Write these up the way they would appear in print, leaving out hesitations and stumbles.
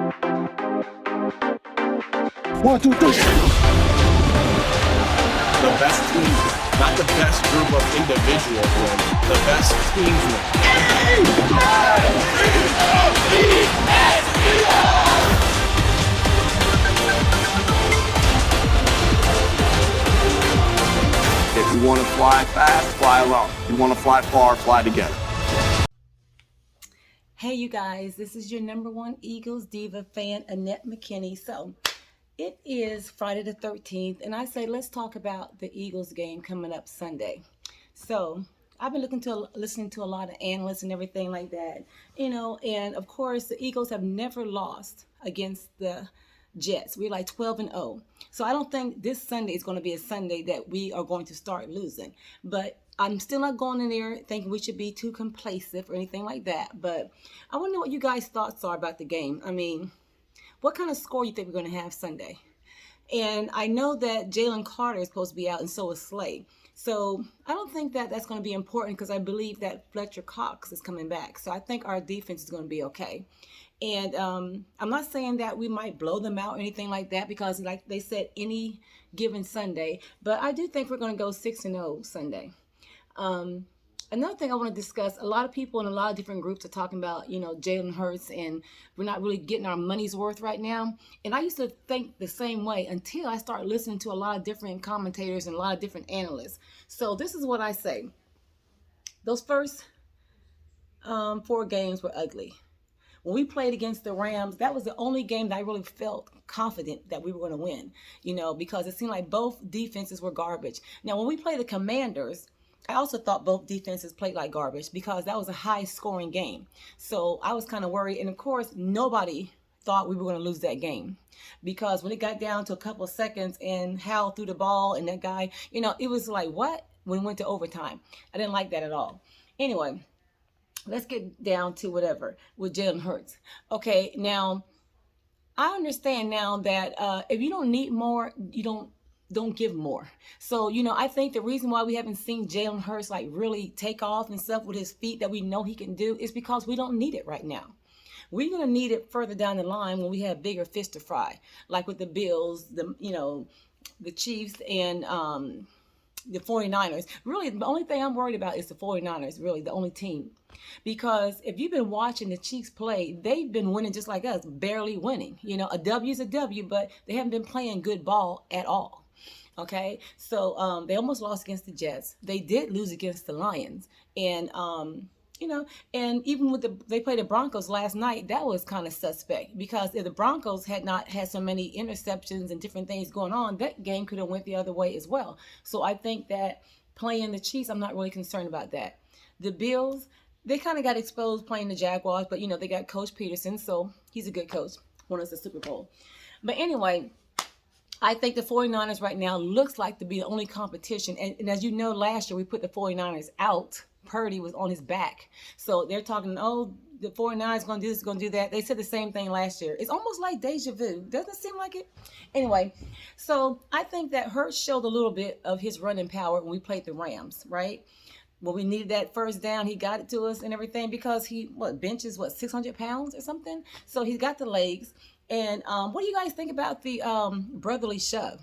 One, two, three. The best teams, not the best group of individuals win. The best teams win. If you want to fly fast, fly alone. If you want to fly far, fly together. Hey, you guys, this is your number one Eagles diva fan, Annette McKinney. So it is Friday the 13th, and I say let's talk about the Eagles game coming up Sunday. So I've been listening to a lot of analysts and everything like that, and of course the Eagles have never lost against the Jets. We're like 12-0. So I don't think this Sunday is going to be a Sunday that we are going to start losing. But I'm still not going in there thinking we should be too complacent or anything like that. But I want to know what you guys' thoughts are about the game. I mean, what kind of score you think we're going to have Sunday? And I know that Jalen Carter is supposed to be out, and so is Slay. So I don't think that that's going to be important because I believe that Fletcher Cox is coming back. So I think our defense is going to be okay. And I'm not saying that we might blow them out or anything like that because, like they said, any given Sunday. But I do think we're going to go 6-0 Sunday. Another thing I want to discuss, a lot of people in a lot of different groups are talking about, Jalen Hurts, and we're not really getting our money's worth right now. And I used to think the same way until I started listening to a lot of different commentators and a lot of different analysts. So this is what I say. Those first 4 games were ugly. When we played against the Rams, that was the only game that I really felt confident that we were going to win, because it seemed like both defenses were garbage. Now, when we played the Commanders, I also thought both defenses played like garbage because that was a high-scoring game. So I was kind of worried. And, of course, nobody thought we were going to lose that game because when it got down to a couple of seconds and Hal threw the ball and that guy, it was like, what? When it went to overtime. I didn't like that at all. Anyway, let's get down to whatever with Jalen Hurts. Okay, now, I understand now that if you don't need more, you don't give more. So, I think the reason why we haven't seen Jalen Hurts like really take off and stuff with his feet that we know he can do is because we don't need it right now. We're going to need it further down the line when we have bigger fish to fry, like with the Bills, the Chiefs, and the 49ers. Really, the only thing I'm worried about is the 49ers, really, the only team. Because if you've been watching the Chiefs play, they've been winning just like us, barely winning. A W is a W, but they haven't been playing good ball at all. Okay, so they almost lost against the Jets. They did lose against the Lions, and and even they played the Broncos last night. That was kind of suspect because if the Broncos had not had so many interceptions and different things going on, that game could have went the other way as well. So I think that playing the Chiefs, I'm not really concerned about that. The Bills, they kind of got exposed playing the Jaguars, but they got Coach Peterson, so he's a good coach. Won us the Super Bowl, but anyway. I think the 49ers right now looks like to be the only competition. And as you know, last year we put the 49ers out. Purdy was on his back. So they're talking, the 49ers going to do this, going to do that. They said the same thing last year. It's almost like deja vu. Doesn't it seem like it? Anyway, so I think that Hurts showed a little bit of his running power when we played the Rams, right? When we needed that first down, he got it to us and everything because he, benches, 600 pounds or something? So he's got the legs. And what do you guys think about the brotherly shove?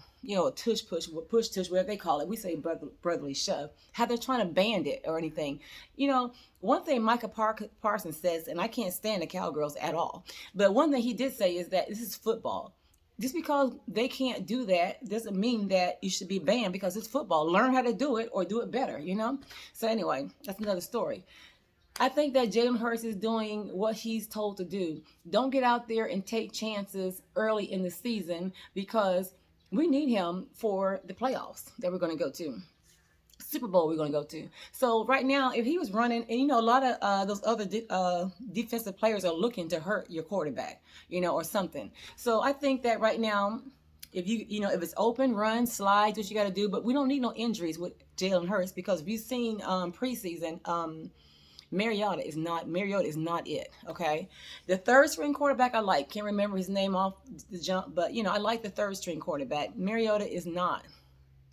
Tush, whatever they call it. We say brotherly shove. How they're trying to ban it or anything. One thing Micah Parsons says, and I can't stand the Cowgirls at all, but one thing he did say is that this is football. Just because they can't do that doesn't mean that you should be banned because it's football. Learn how to do it or do it better, So anyway, that's another story. I think that Jalen Hurts is doing what he's told to do. Don't get out there and take chances early in the season because we need him for the playoffs that we're going to go to. Super Bowl we're going to go to. So right now, if he was running, and a lot of those other defensive players are looking to hurt your quarterback, or something. So I think that right now, if if it's open, run, slide, what you got to do. But we don't need no injuries with Jalen Hurts because we've seen preseason. Mariota is not it, okay? The third string quarterback I like. Can't remember his name off the jump, but, I like the third string quarterback. Mariota is not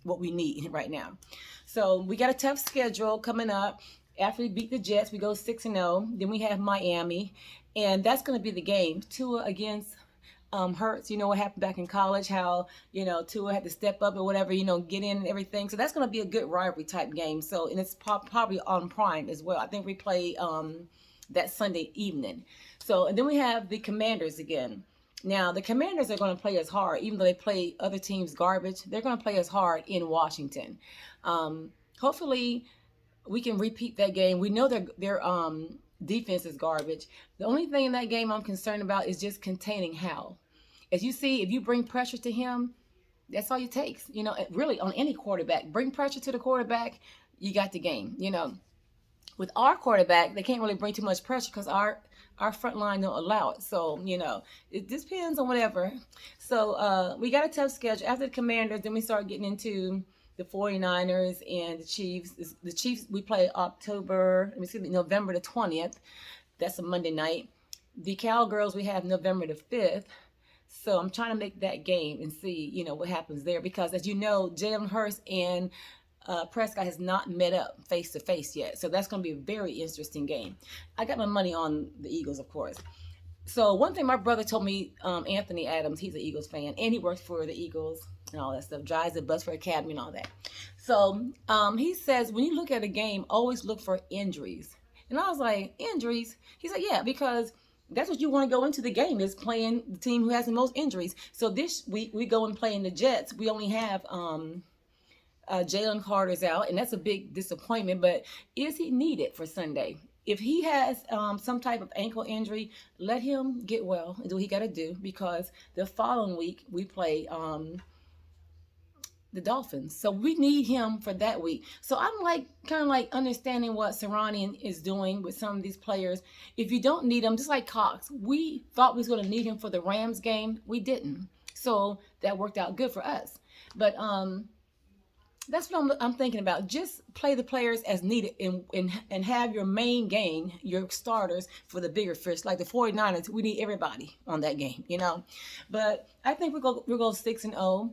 what we need right now. So we got a tough schedule coming up, After we beat the Jets, we go 6-0. Then we have Miami, and that's going to be the game. Tua against Hurts. You know what happened back in college, how, Tua had to step up or whatever, get in and everything. So that's going to be a good rivalry type game. So, and it's probably on Prime as well. I think we play that Sunday evening. So, and then we have the Commanders again. Now, the Commanders are going to play us hard, even though they play other teams garbage. They're going to play us hard in Washington. Hopefully, we can repeat that game. We know their defense is garbage. The only thing in that game I'm concerned about is just containing Hal. As you see, if you bring pressure to him, that's all it takes. Really on any quarterback, bring pressure to the quarterback, you got the game. With our quarterback, they can't really bring too much pressure because our front line don't allow it. So, it depends on whatever. So, we got a tough schedule. After the Commanders, then we start getting into the 49ers and the Chiefs. The Chiefs, we play November the 20th. That's a Monday night. The Cowgirls, we have November the 5th. So I'm trying to make that game and see, what happens there. Because as you know, Jalen Hurts and Prescott has not met up face to face yet. So that's going to be a very interesting game. I got my money on the Eagles, of course. So one thing my brother told me, Anthony Adams, he's an Eagles fan, and he works for the Eagles and all that stuff, drives the bus for Academy and all that. So he says, when you look at a game, always look for injuries. And I was like, injuries? He's like, yeah, because that's what you want to go into the game, is playing the team who has the most injuries. So this week, we go and play in the Jets. We only have Jalen Carter's out, and that's a big disappointment. But is he needed for Sunday? If he has some type of ankle injury, let him get well and do what he got to do, because the following week we play the Dolphins. So we need him for that week. So I'm kind of understanding what Sirianni is doing with some of these players. If you don't need him, just like Cox, we thought we was going to need him for the Rams game. We didn't. So that worked out good for us. But that's what I'm thinking about. Just play the players as needed and have your main game, your starters for the bigger fish. Like the 49ers, we need everybody on that game, But I think we'll go 6-0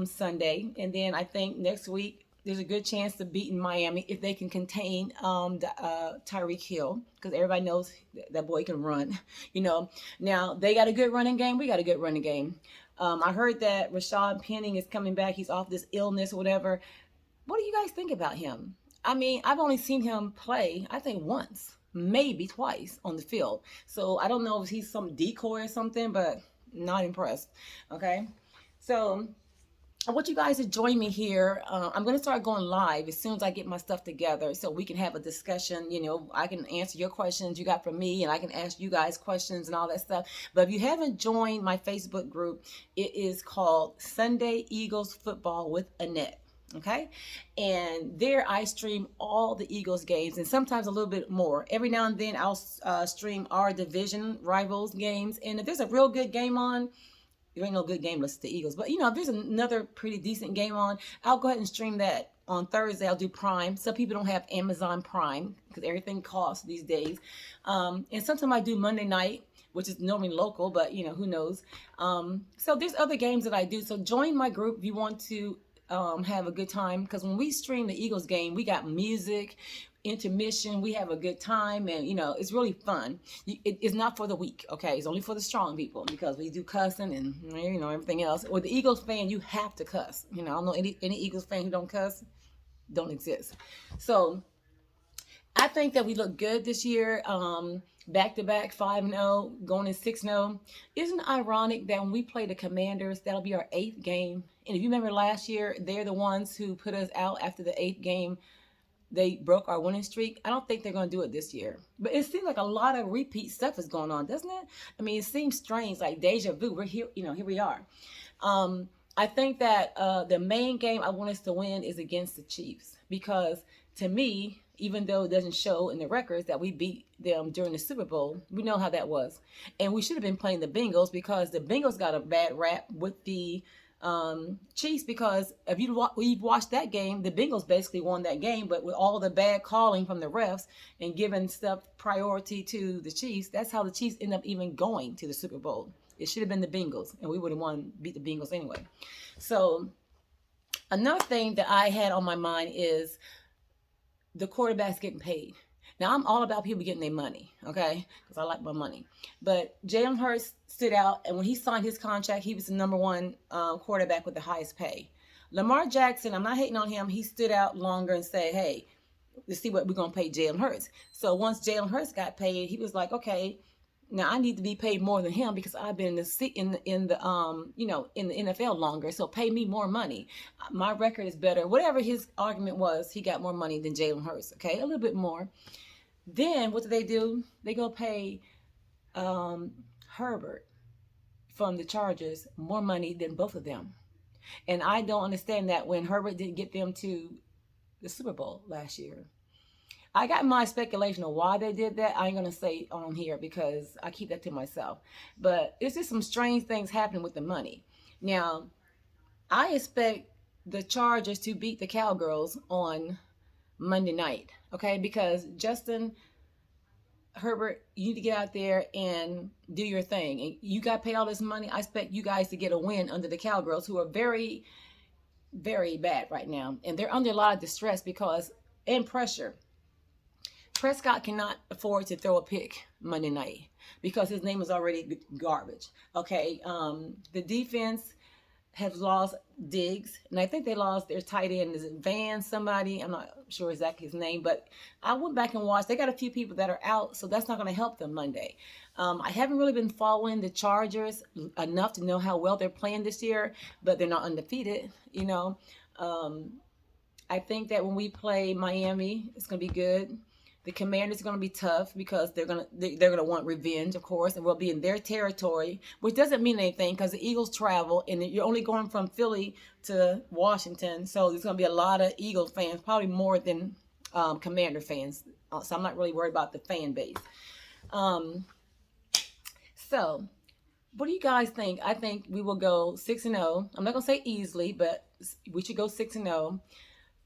Sunday. And then I think next week there's a good chance to beat in Miami if they can contain Tyreek Hill, because everybody knows that boy can run, Now, they got a good running game. We got a good running game. I heard that Rashad Penning is coming back. He's off this illness or whatever. What do you guys think about him? I mean, I've only seen him play, I think, once, maybe twice on the field. So I don't know if he's some decoy or something, but not impressed. Okay. So I want you guys to join me here. I'm going to start going live as soon as I get my stuff together so we can have a discussion. I can answer your questions you got from me, and I can ask you guys questions and all that stuff. But if you haven't joined my Facebook group, it is called Sunday Eagles Football with Annette. Okay. And there I stream all the Eagles games, and sometimes a little bit more. Every now and then I'll stream our division rivals games. And if there's a real good game on, there ain't no good game listed to Eagles. But, if there's another pretty decent game on, I'll go ahead and stream that. On Thursday, I'll do Prime. Some people don't have Amazon Prime because everything costs these days. And sometimes I do Monday night, which is normally local, but, who knows. So there's other games that I do. So join my group if you want to have a good time. Because when we stream the Eagles game, we got music, intermission, we have a good time, and it's really fun. It's not for the weak, okay? It's only for the strong people, because we do cussing and everything else. With the Eagles fan, you have to cuss. I don't know any Eagles fan who don't cuss, don't exist. So I think that we look good this year. Back-to-back 5-0, going in 6-0. Isn't it ironic that when we play the Commanders, that'll be our 8th game? And if you remember last year, they're the ones who put us out after the 8th game. They broke our winning streak. I don't think they're going to do it this year. But it seems like a lot of repeat stuff is going on, doesn't it? I mean, it seems strange, like deja vu. We're here, here we are. I think that the main game I want us to win is against the Chiefs, because to me, even though it doesn't show in the records that we beat them during the Super Bowl, we know how that was. And we should have been playing the Bengals, because the Bengals got a bad rap with the Chiefs, because if you've watched that game, the Bengals basically won that game, but with all the bad calling from the refs and giving stuff priority to the Chiefs, that's how the Chiefs end up even going to the Super Bowl. It should have been the Bengals, and we would have beat the Bengals anyway. So another thing that I had on my mind is the quarterback's getting paid. Now, I'm all about people getting their money, okay? Because I like my money. But Jalen Hurts stood out, and when he signed his contract, he was the number one quarterback with the highest pay. Lamar Jackson, I'm not hating on him. He stood out longer and said, hey, let's see what we're going to pay Jalen Hurts. So once Jalen Hurts got paid, he was like, okay, now I need to be paid more than him because I've been in the NFL longer. So pay me more money. My record is better. Whatever his argument was, he got more money than Jalen Hurts. Okay, a little bit more. Then what do? They go pay Herbert from the Chargers more money than both of them. And I don't understand that when Herbert didn't get them to the Super Bowl last year. I got my speculation of why they did that. I ain't going to say on here because I keep that to myself. But it's just some strange things happening with the money. Now, I expect the Chargers to beat the Cowgirls on Monday night, okay? Because Justin Herbert, you need to get out there and do your thing. And you got paid all this money. I expect you guys to get a win under the Cowgirls, who are very, very bad right now. And they're under a lot of distress and pressure. Prescott cannot afford to throw a pick Monday night because his name is already garbage. Okay, the defense has lost Diggs, and I think they lost their tight end. Is it Van somebody? I'm not sure exactly his name, but I went back and watched. They got a few people that are out, so that's not going to help them Monday. I haven't really been following the Chargers enough to know how well they're playing this year, but they're not undefeated, you know. I think that when we play Miami, it's going to be good. The Commanders are going to be tough because they're going to want revenge, of course, and we'll be in their territory, which doesn't mean anything because the Eagles travel, and you're only going from Philly to Washington, so there's going to be a lot of Eagles fans, probably more than Commander fans. So I'm not really worried about the fan base. So, what do you guys think? I think we will go 6-0. I'm not going to say easily, but we should go 6-0.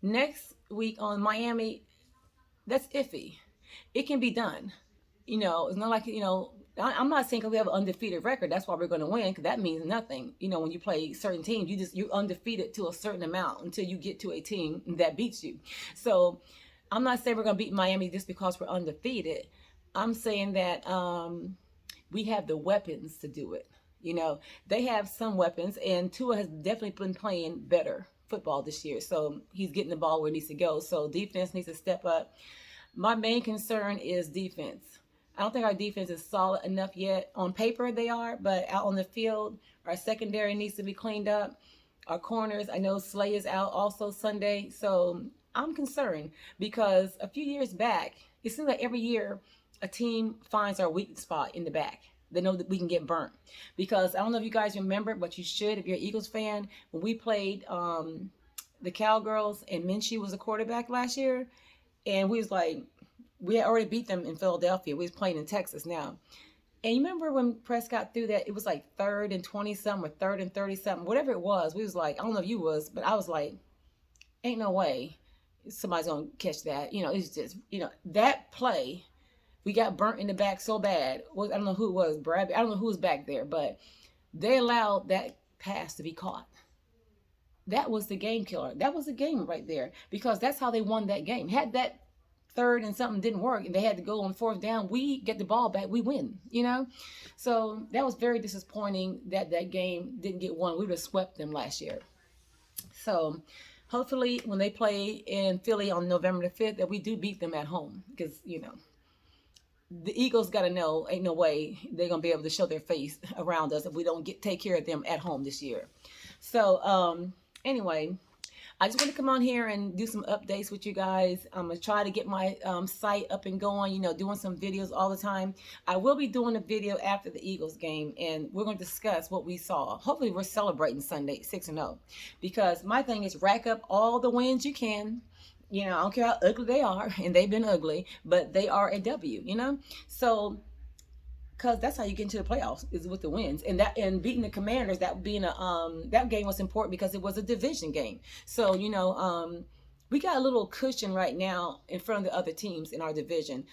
Next week on Miami, that's iffy. It can be done. You know, it's not like, you know, I'm not saying because we have an undefeated record, that's why we're going to win, because that means nothing. You know, when you play certain teams, you're undefeated to a certain amount until you get to a team that beats you. So I'm not saying we're going to beat Miami just because we're undefeated. I'm saying that we have the weapons to do it. You know, they have some weapons, and Tua has definitely been playing better football this year, so he's getting the ball where it needs to go. So defense needs to step up. My main concern is defense. I don't think our defense is solid enough yet. On paper they are, but out on the field, our secondary needs to be cleaned up. Our corners, I know Slay is out also Sunday, so I'm concerned because a few years back, it seems like every year a team finds our weak spot in the back. They know that we can get burnt. Because I don't know if you guys remember, but you should if you're an Eagles fan, when we played the Cowgirls and Minshew was a quarterback last year, and we was like, we had already beat them in Philadelphia. We was playing in Texas now. And you remember when Prescott threw that, it was like 3rd and 20-something or 3rd and 30-something, whatever it was. We was like, I don't know if you was, but I was like, ain't no way somebody's going to catch that. You know, it's just, you know, that play, we got burnt in the back so bad. I don't know who it was, Brad. I don't know who was back there, but they allowed that pass to be caught. That was the game killer. That was the game right there because that's how they won that game. Had that 3rd and something didn't work and they had to go on 4th down, we get the ball back, we win, you know? So that was very disappointing that that game didn't get won. We would have swept them last year. So hopefully when they play in Philly on November the 5th that we do beat them at home because, you know, the Eagles got to know ain't no way they're going to be able to show their face around us if we don't take care of them at home this year. So anyway, I just want to come on here and do some updates with you guys. I'm going to try to get my site up and going, you know, doing some videos all the time. I will be doing a video after the Eagles game, and we're going to discuss what we saw. Hopefully, we're celebrating Sunday 6-0 because my thing is rack up all the wins you can. You know, I don't care how ugly they are, and they've been ugly, but they are a W, you know? So, because that's how you get into the playoffs, is with the wins. And beating the Commanders, that being that game was important because it was a division game. So, you know, we got a little cushion right now in front of the other teams in our division.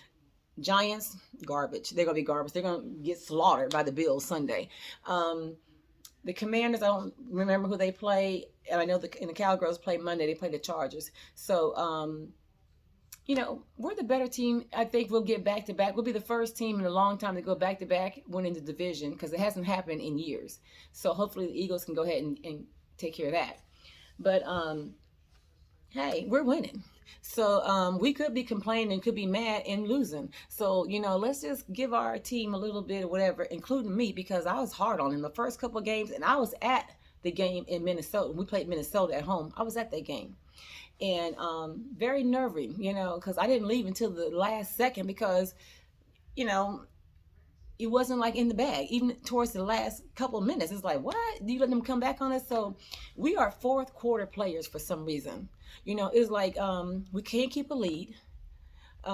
Giants, garbage. They're going to be garbage. They're going to get slaughtered by the Bills Sunday. The Commanders, I don't remember who they play. And I know in the Cowgirls play Monday. They play the Chargers. So, we're the better team. I think we'll get back to back. We'll be the first team in a long time to go back to back winning the division because it hasn't happened in years. So hopefully the Eagles can go ahead and take care of that. But hey, we're winning. So we could be complaining, could be mad and losing. So, let's just give our team a little bit of whatever, including me, because I was hard on him the first couple of games, and I was at the game in Minnesota. We played Minnesota at home. I was at that game. And very nerving, because I didn't leave until the last second because, it wasn't like in the bag. Even towards the last couple of minutes, it's like, what? Do you let them come back on us? So we are fourth quarter players for some reason. It's like we can't keep a lead. We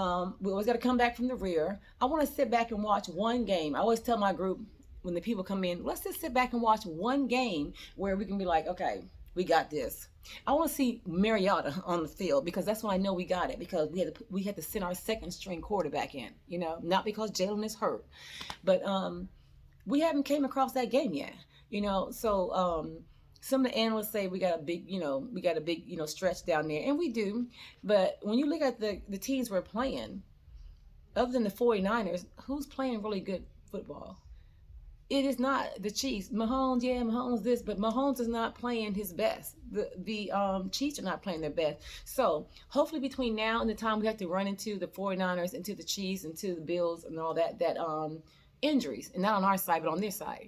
always got to come back from the rear. I want to sit back and watch one game. I always tell my group when the people come in, let's just sit back and watch one game where we can be like, okay, we got this. I want to see Mariota on the field because that's when I know we got it, because we had to send our second string quarterback in, not because Jalen is hurt, but we haven't came across that game yet, so some of the analysts say we got a big stretch down there, and we do, but when you look at the teams we're playing, other than the 49ers, who's playing really good football? It is not the Chiefs. Mahomes this, but Mahomes is not playing his best. The Chiefs are not playing their best. So hopefully between now and the time we have to run into the 49ers, into the Chiefs, into the Bills and all that injuries, and not on our side, but on their side,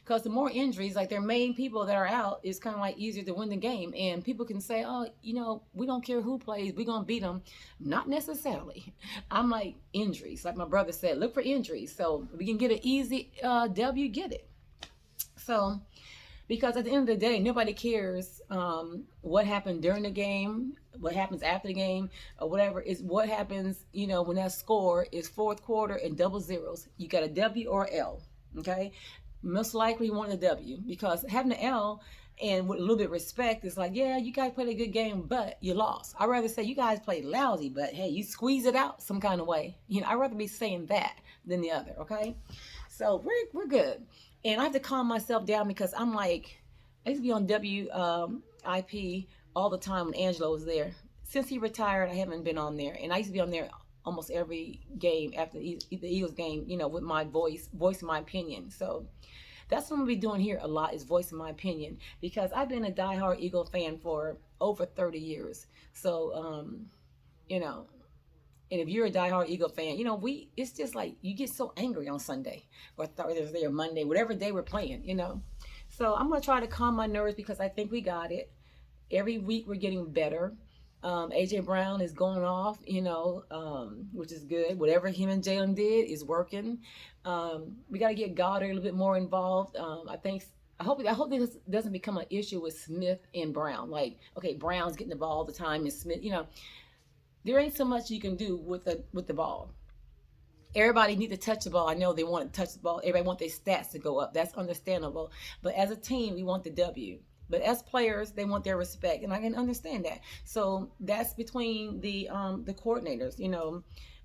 because the more injuries, like their main people that are out, is kind of like easier to win the game. And people can say, oh, we don't care who plays, we're going to beat them. Not necessarily. I'm like, injuries. Like my brother said, look for injuries. So we can get an easy W, get it. So, because at the end of the day, nobody cares what happened during the game, what happens after the game, or whatever. Is what happens, when that score is fourth quarter and double zeros. You got a W or L, okay? Most likely you want a W, because having an L and with a little bit of respect, it's like, yeah, you guys played a good game, but you lost. I'd rather say you guys played lousy, but hey, you squeeze it out some kind of way. I'd rather be saying that than the other, okay? So we're good. And I have to calm myself down because I'm like, I used to be on WIP all the time when Angelo was there. Since he retired, I haven't been on there. And I used to be on there almost every game after the Eagles game, with my voicing my opinion. So that's what I'm going to be doing here a lot, is voicing my opinion, because I've been a diehard Eagle fan for over 30 years. So, and if you're a diehard Eagle fan, it's just like you get so angry on Sunday or Thursday or Monday, whatever day we're playing, So I'm going to try to calm my nerves because I think we got it. Every week we're getting better. AJ Brown is going off, which is good. Whatever him and Jalen did is working. We got to get Goddard a little bit more involved. I hope this doesn't become an issue with Smith and Brown. Like, okay, Brown's getting the ball all the time, and Smith, there ain't so much you can do with the ball. Everybody need to touch the ball. I know they want to touch the ball. Everybody want their stats to go up. That's understandable. But as a team, we want the W. But as players, they want their respect, and I can understand that. So that's between the coordinators.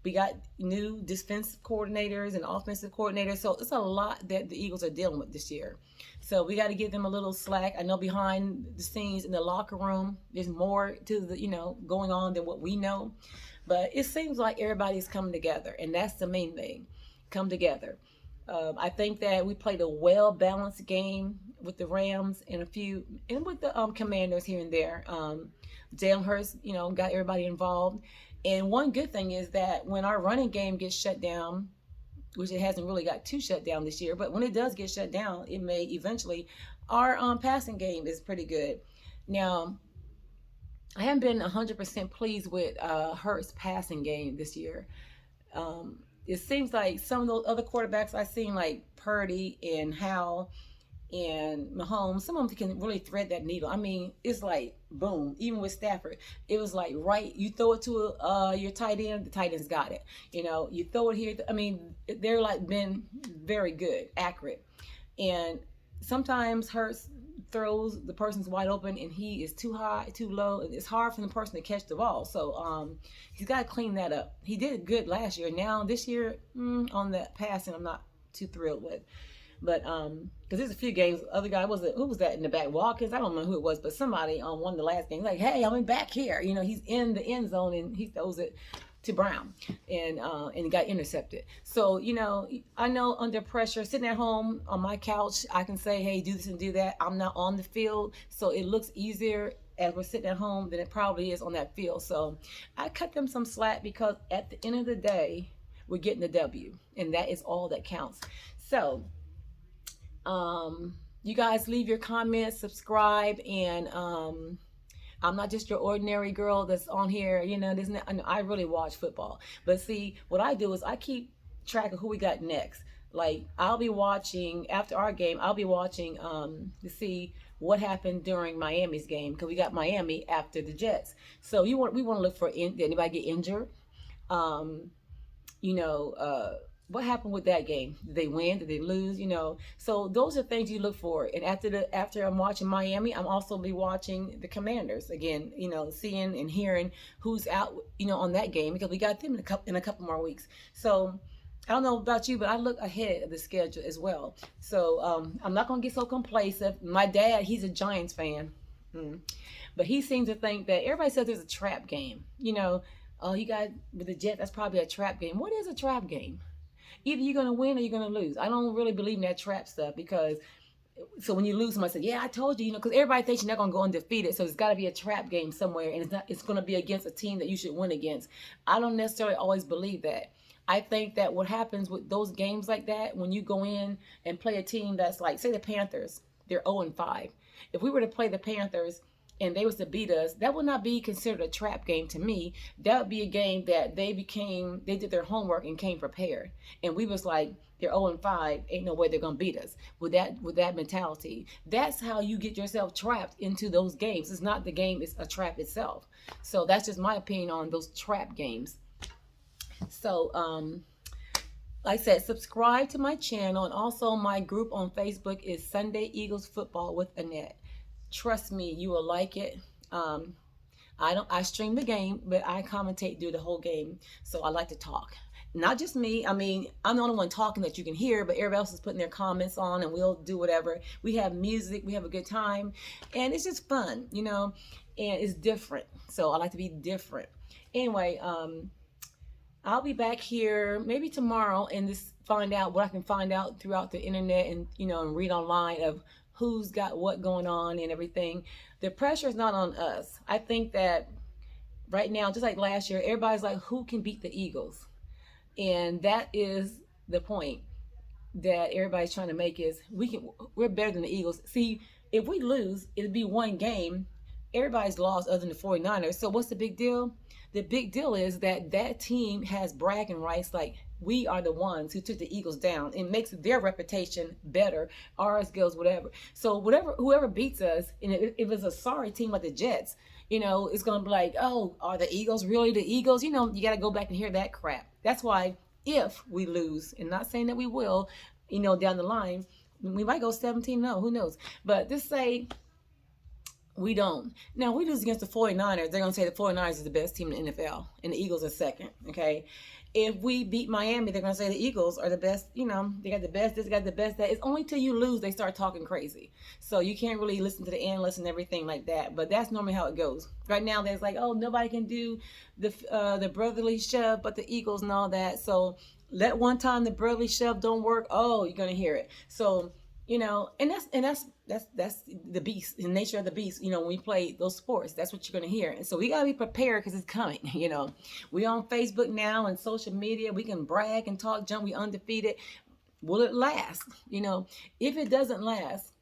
We got new defensive coordinators and offensive coordinators. So it's a lot that the Eagles are dealing with this year. So we got to give them a little slack. I know behind the scenes in the locker room, there's more to the going on than what we know. But it seems like everybody's coming together, and that's the main thing. Come together. I think that we played a well-balanced game with the Rams and with the Commanders here and there. Jalen Hurts, got everybody involved. And one good thing is that when our running game gets shut down, which it hasn't really got too shut down this year, but when it does get shut down, it may eventually, our passing game is pretty good. Now, I haven't been 100% pleased with Hurts' passing game this year. It seems like some of those other quarterbacks I've seen, like Purdy and Howell and Mahomes, some of them can really thread that needle. I mean, it's like, boom. Even with Stafford, it was like, right, you throw it to your tight end, the tight end's got it. You throw it here. I mean, they're like been very good, accurate. And sometimes Hurts throws, the person's wide open and he is too high, too low, and it's hard for the person to catch the ball. So he's got to clean that up. He did good last year. Now this year, on the passing, I'm not too thrilled with. But because there's a few games, other guy who was that in the back? Watkins, I don't know who it was, but somebody on one of the last games, like, hey, I'm in back here. You know, he's in the end zone and he throws it to Brown and he got intercepted. So, you know, I know under pressure, sitting at home on my couch, I can say, hey, do this and do that. I'm not on the field, so it looks easier as we're sitting at home than it probably is on that field. So I cut them some slack because at the end of the day, we're getting the W, and that is all that counts. So you guys leave your comments, subscribe, and I'm not just your ordinary girl that's on here. You know, I really watch football. But see, what I do is I keep track of who we got next. Like, I'll be watching, after our game, I'll be watching to see what happened during Miami's game, because we got Miami after the Jets. So we want to look for, did anybody get injured? You know, what happened with that game? Did they win? Did they lose? You know, so those are things you look for. And after I'm watching Miami, I'm also be watching the Commanders again. You know, seeing and hearing who's out. You know, on that game, because we got them in a couple more weeks. So I don't know about you, but I look ahead of the schedule as well. So I'm not gonna get so complacent. My dad, he's a Giants fan, but he seems to think that everybody says there's a trap game. You know, oh, you got with the Jets, that's probably a trap game. What is a trap game? Either you're going to win or you're going to lose. I don't really believe in that trap stuff, because so when you lose, somebody says, yeah, I told you, you know, because everybody thinks you're not going to go undefeated. So it's got to be a trap game somewhere, and it's going to be against a team that you should win against. I don't necessarily always believe that. I think that what happens with those games like that, when you go in and play a team that's like, say the Panthers, they're 0-5. If we were to play the Panthers and they was to beat us, that would not be considered a trap game to me. That would be a game that they did their homework and came prepared. And we was like, they're 0-5, ain't no way they're gonna beat us. With that mentality, that's how you get yourself trapped into those games. It's not the game, it's a trap itself. So that's just my opinion on those trap games. So like I said, subscribe to my channel, and also my group on Facebook is Sunday Eagles Football with Annette. Trust me, you will like it. I stream the game, but I commentate through the whole game. So I like to talk. Not just me. I mean, I'm the only one talking that you can hear, but everybody else is putting their comments on, and we'll do whatever. We have music, we have a good time, and it's just fun, you know, and it's different. So I like to be different. Anyway, I'll be back here maybe tomorrow and just find out what I can find out throughout the internet, and, you know, and read online of who's got what going on and everything. The pressure is not on us. I think that right now, just like last year, everybody's like, who can beat the Eagles? And that is the point that everybody's trying to make, is we're better than the Eagles. See, if we lose, it'd be one game. Everybody's lost other than the 49ers. So what's the big deal? The big deal is that team has bragging rights, like, we are the ones who took the Eagles down. It makes their reputation better. Ours goes whatever. So whoever beats us, and if it's a sorry team like the Jets, you know, it's going to be like, oh, are the Eagles really the Eagles? You know, you got to go back and hear that crap. That's why if we lose, and not saying that we will, you know, down the line, we might go 17-0, who knows? But just say we don't. Now, we lose against the 49ers, they're going to say the 49ers is the best team in the NFL, and the Eagles are second, okay? If we beat Miami, they're going to say the Eagles are the best, you know, they got the best, this got the best, that. It's only till you lose they start talking crazy. So you can't really listen to the analysts and everything like that. But that's normally how it goes. Right now, there's like, oh, nobody can do the brotherly shove but the Eagles and all that. So let one time the brotherly shove don't work, oh, you're going to hear it. So, you know, and that's the beast, the nature of the beast. You know, when we play those sports, that's what you're going to hear. And so we got to be prepared, because it's coming. You know, we on Facebook now and social media. We can brag and talk junk. We undefeated. Will it last? You know, if it doesn't last,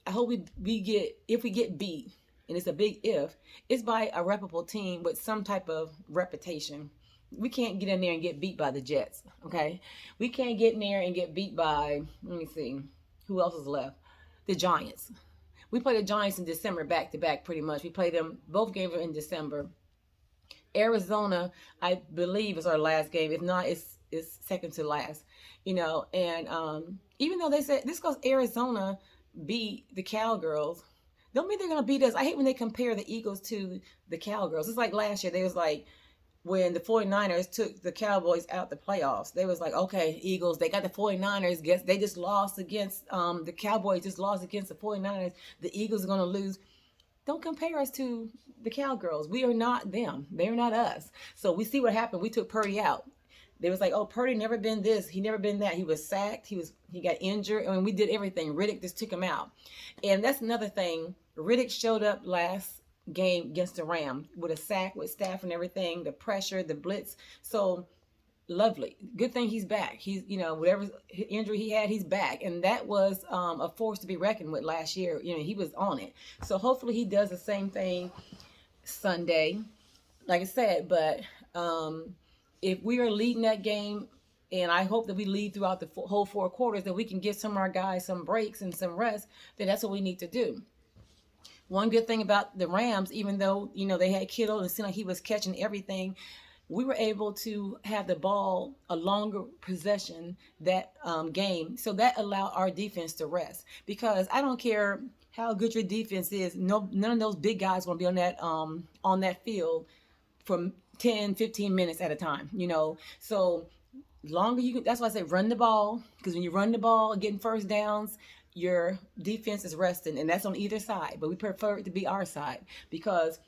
I hope if we get beat, and it's a big if, it's by a reputable team with some type of reputation. We can't get in there and get beat by the Jets. Okay, we can't get in there and get beat by, let me see, who else is left? The Giants. We play the Giants in December back to back, pretty much. We play them, both games are in December. Arizona, I believe, is our last game. If not, it's second to last. You know, and even though they said this, because Arizona beat the Cowgirls, don't mean they're gonna beat us. I hate when they compare the Eagles to the Cowgirls. It's like last year, they was like, when the 49ers took the Cowboys out the playoffs. They was like, okay, Eagles, they got the 49ers. Guess they just lost against the Cowboys just lost against the 49ers. The Eagles are going to lose. Don't compare us to the Cowgirls. We are not them. They're not us. So we see what happened. We took Purdy out. They was like, oh, Purdy never been this. He never been that. He was sacked. He got injured. I mean, we did everything. Riddick just took him out. And that's another thing. Riddick showed up last game against the Rams with a sack, with staff and everything, the pressure, the blitz. So lovely. Good thing he's back. He's, whatever injury he had, he's back. And that was a force to be reckoned with last year. He was on it. So hopefully he does the same thing Sunday, like I said. But if we are leading that game, and I hope that we lead throughout the whole 4 quarters, that we can give some of our guys some breaks and some rest, then that's what we need to do. One good thing about the Rams, even though, they had Kittle and it seemed like he was catching everything, we were able to have the ball a longer possession that game. So that allowed our defense to rest. Because I don't care how good your defense is, none of those big guys going to be on that field for 10, 15 minutes at a time, So longer you can, that's why I say run the ball, because when you run the ball, getting first downs, your defense is resting, and that's on either side. But we prefer it to be our side, because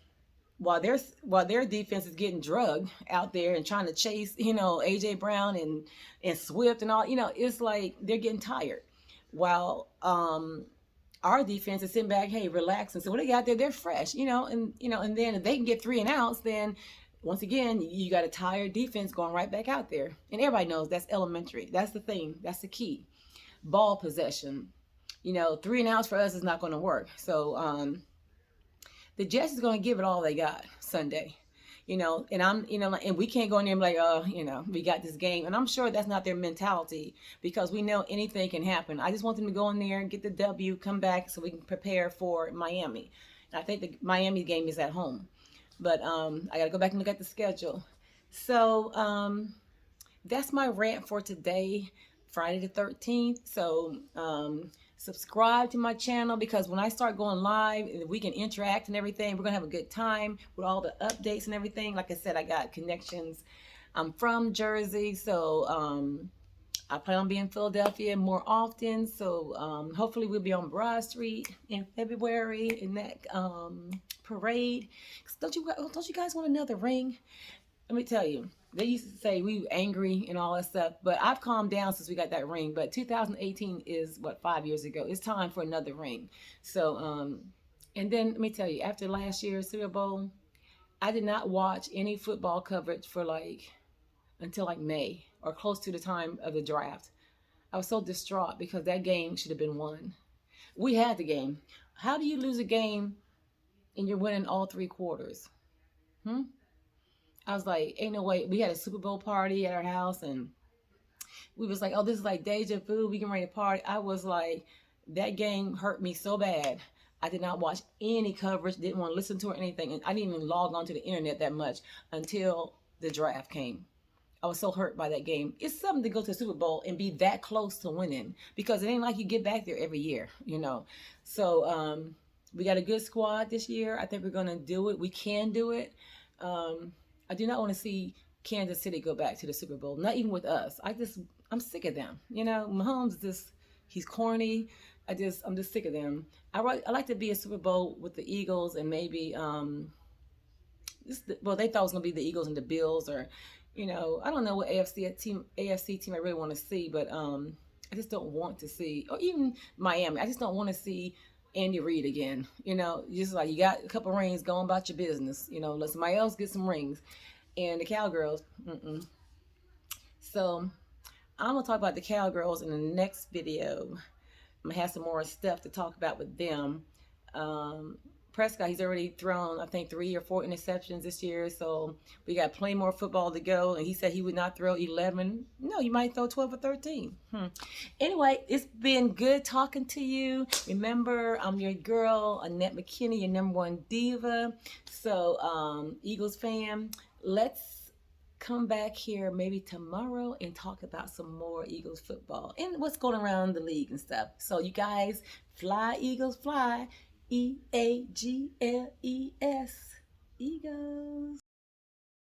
while their defense is getting drugged out there and trying to chase, AJ Brown and Swift and all, it's like they're getting tired. While our defense is sitting back, hey, relaxing. So when they got there, they're fresh, and then if they can get 3 and outs, then once again, you got a tired defense going right back out there. And everybody knows that's elementary. That's the thing. That's the key. Ball possession. 3 and outs for us is not going to work. So the Jets is going to give it all they got Sunday. And I'm, and we can't go in there and be like, oh, we got this game. And I'm sure that's not their mentality, because we know anything can happen. I just want them to go in there and get the W, come back so we can prepare for Miami. And I think the Miami game is at home. But I got to go back and look at the schedule. So that's my rant for today, Friday the 13th. So subscribe to my channel, because when I start going live, we can interact and everything. We're going to have a good time with all the updates and everything. Like I said, I got connections. I'm from Jersey, so I plan on being in Philadelphia more often. So hopefully we'll be on Broad Street in February in that parade. Don't you guys want another ring? Let me tell you, they used to say we were angry and all that stuff, but I've calmed down since we got that ring. But 2018 is 5 years ago. It's time for another ring. So and then let me tell you, after last year's Super Bowl, I did not watch any football coverage for until May, or close to the time of the draft. I was so distraught because that game should have been won. We had the game. How do you lose a game and you're winning all 3 quarters? I was like, ain't no way. We had a Super Bowl party at our house, and we was like, oh, this is like deja vu. We can ready to party. I was like, that game hurt me so bad. I did not watch any coverage, didn't want to listen to it or anything. And I didn't even log onto the internet that much until the draft came. I was so hurt by that game. It's something to go to the Super Bowl and be that close to winning, because it ain't like you get back there every year, So we got a good squad this year. I think we're going to do it. We can do it. I do not want to see Kansas City go back to the Super Bowl, not even with us. I'm sick of them. Mahomes he's corny. I'm just sick of them. I like to be a Super Bowl with the Eagles, and maybe they thought it was going to be the Eagles and the Bills, or I don't know what AFC team I really want to see, but I just don't want to see, or even Miami. I just don't want to see Andy Reid again. Just like, you got a couple rings, go on about your business. Let somebody else get some rings. And the Cowgirls, So I'm gonna talk about the Cowgirls in the next video. I'm gonna have some more stuff to talk about with them. Prescott, he's already thrown, I think, 3 or 4 interceptions this year. So we got plenty more football to go. And he said he would not throw 11. No, you might throw 12 or 13. Anyway, it's been good talking to you. Remember, I'm your girl, Annette McKinney, your #1 diva. So, Eagles fan, let's come back here maybe tomorrow and talk about some more Eagles football and what's going around the league and stuff. So you guys, fly, Eagles, fly. EAGLES. Egos.